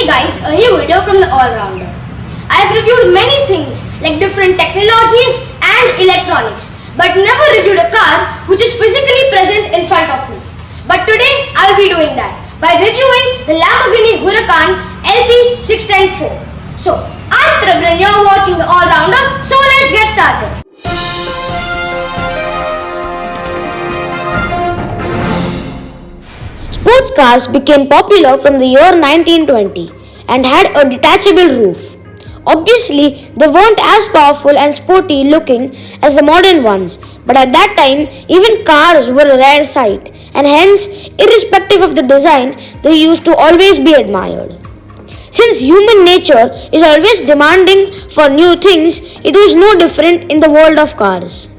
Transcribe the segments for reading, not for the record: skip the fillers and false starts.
Hey guys, a new video from the all-rounder. I have reviewed many things like different technologies and electronics, but never reviewed a car which is physically present in front of me. But today I will be doing that by reviewing the Lamborghini Huracán LP 610-4. So I'm Trevor and you're watching the all-rounder, so let's get started. Sports cars became popular from the year 1920 and had a detachable roof. Obviously, they weren't as powerful and sporty looking as the modern ones, but at that time, even cars were a rare sight, and hence, irrespective of the design, they used to always be admired. Since human nature is always demanding for new things, it was no different in the world of cars.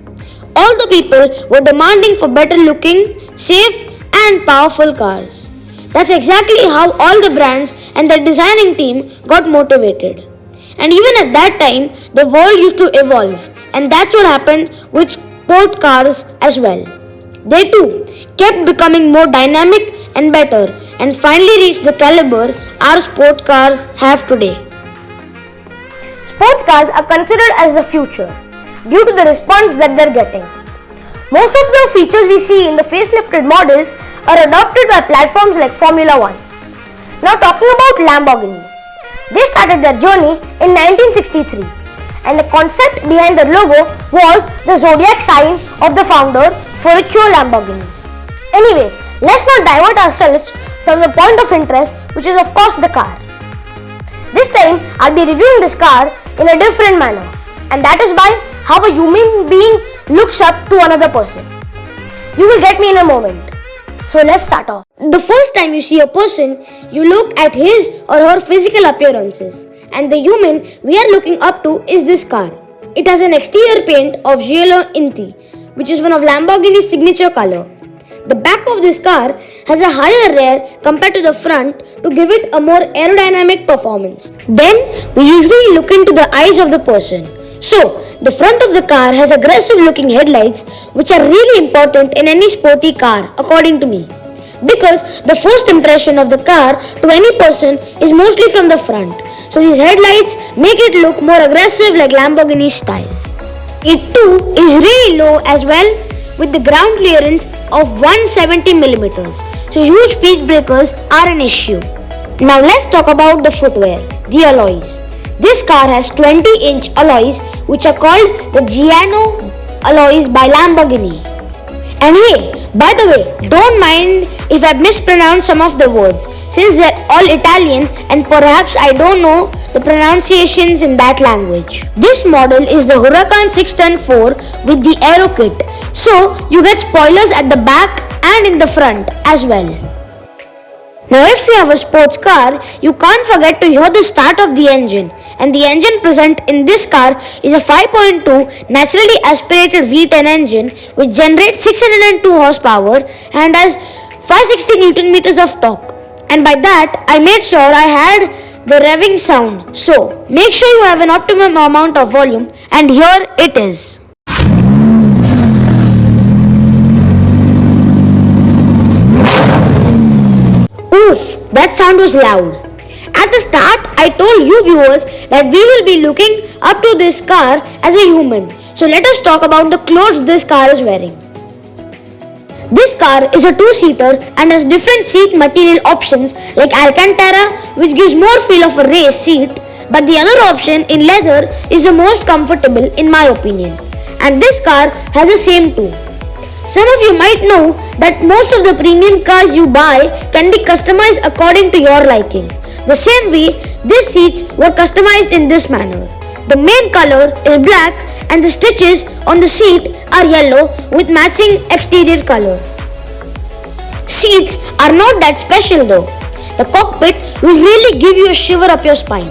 All the people were demanding for better looking, safe, and powerful cars. That's exactly how all the brands and their designing team got motivated. And even at that time, the world used to evolve, and that's what happened with sport cars as well. They too kept becoming more dynamic and better, and finally reached the caliber our sport cars have today. Sports cars are considered as the future due to the response that they're getting. Most of the features we see in the facelifted models are adopted by platforms like Formula 1. Now talking about Lamborghini. They started their journey in 1963 and the concept behind the logo was the zodiac sign of the founder Ferruccio Lamborghini. Anyways, let's not divert ourselves from the point of interest, which is of course the car. This time I'll be reviewing this car in a different manner, and that is by how a human being looks up to another person. You will get me in a moment. So let's start off. The first time you see a person, you look at his or her physical appearances, and the human we are looking up to is this car. It has an exterior paint of Giallo Inti, which is one of Lamborghini's signature color. The back of this car has a higher rear compared to the front to give it a more aerodynamic performance. Then we usually look into the eyes of the person. So, the front of the car has aggressive looking headlights which are really important in any sporty car according to me. Because the first impression of the car to any person is mostly from the front. So these headlights make it look more aggressive like Lamborghini style. It too is really low as well with the ground clearance of 170mm. So huge speed breakers are an issue. Now let's talk about the footwear, the alloys. This car has 20-inch alloys which are called the Giano alloys by Lamborghini. And hey, by the way, don't mind if I mispronounce some of the words since they're all Italian and perhaps I don't know the pronunciations in that language. This model is the Huracán 610-4 with the aero kit, so you get spoilers at the back and in the front as well. Now if you have a sports car, you can't forget to hear the start of the engine, and the engine present in this car is a 5.2 naturally aspirated V10 engine which generates 602 horsepower and has 560 Newton meters of torque. And by that I made sure I had the revving sound. So make sure you have an optimum amount of volume, and here it is. Oof, that sound was loud. At the start, I told you viewers that we will be looking up to this car as a human. So let us talk about the clothes this car is wearing. This car is a two-seater and has different seat material options like Alcantara, which gives more feel of a race seat, but the other option in leather is the most comfortable in my opinion. And this car has the same too. Some of you might know that most of the premium cars you buy can be customized according to your liking. The same way, these seats were customized in this manner. The main color is black and the stitches on the seat are yellow with matching exterior color. Seats are not that special though. The cockpit will really give you a shiver up your spine.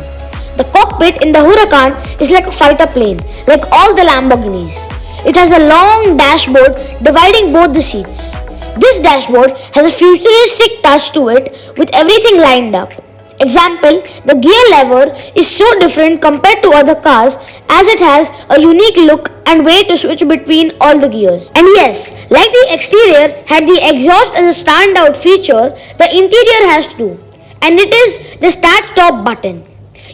The cockpit in the Huracan is like a fighter plane, like all the Lamborghinis. It has a long dashboard dividing both the seats. This dashboard has a futuristic touch to it with everything lined up. Example, the gear lever is so different compared to other cars as it has a unique look and way to switch between all the gears. And yes, like the exterior had the exhaust as a standout feature, the interior has too. and it is the start stop button.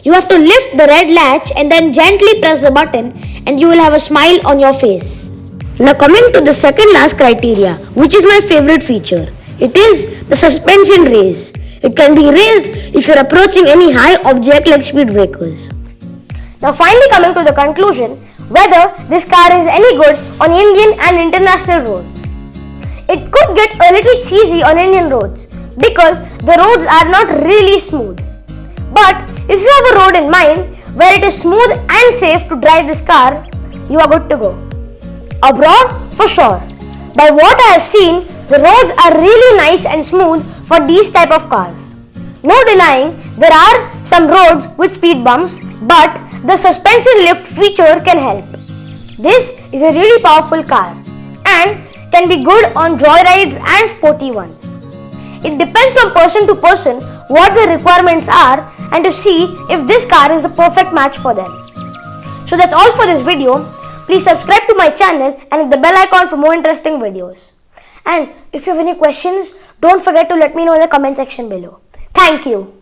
You have to lift the red latch and then gently press the button and you will have a smile on your face. Now coming to the second last criteria, which is my favorite feature. It is the suspension raise. It can be raised if you are approaching any high object like speed breakers. Now finally coming to the conclusion, whether this car is any good on Indian and international roads. It could get a little cheesy on Indian roads because the roads are not really smooth. But if you have a road in mind where it is smooth and safe to drive this car, you are good to go. Abroad, for sure. By what I have seen, the roads are really nice and smooth for these type of cars. No denying, there are some roads with speed bumps, but the suspension lift feature can help. This is a really powerful car and can be good on joyrides and sporty ones. It depends from person to person what the requirements are and to see if this car is a perfect match for them. So that's all for this video. Please subscribe to my channel and hit the bell icon for more interesting videos. And if you have any questions, don't forget to let me know in the comment section below. Thank you.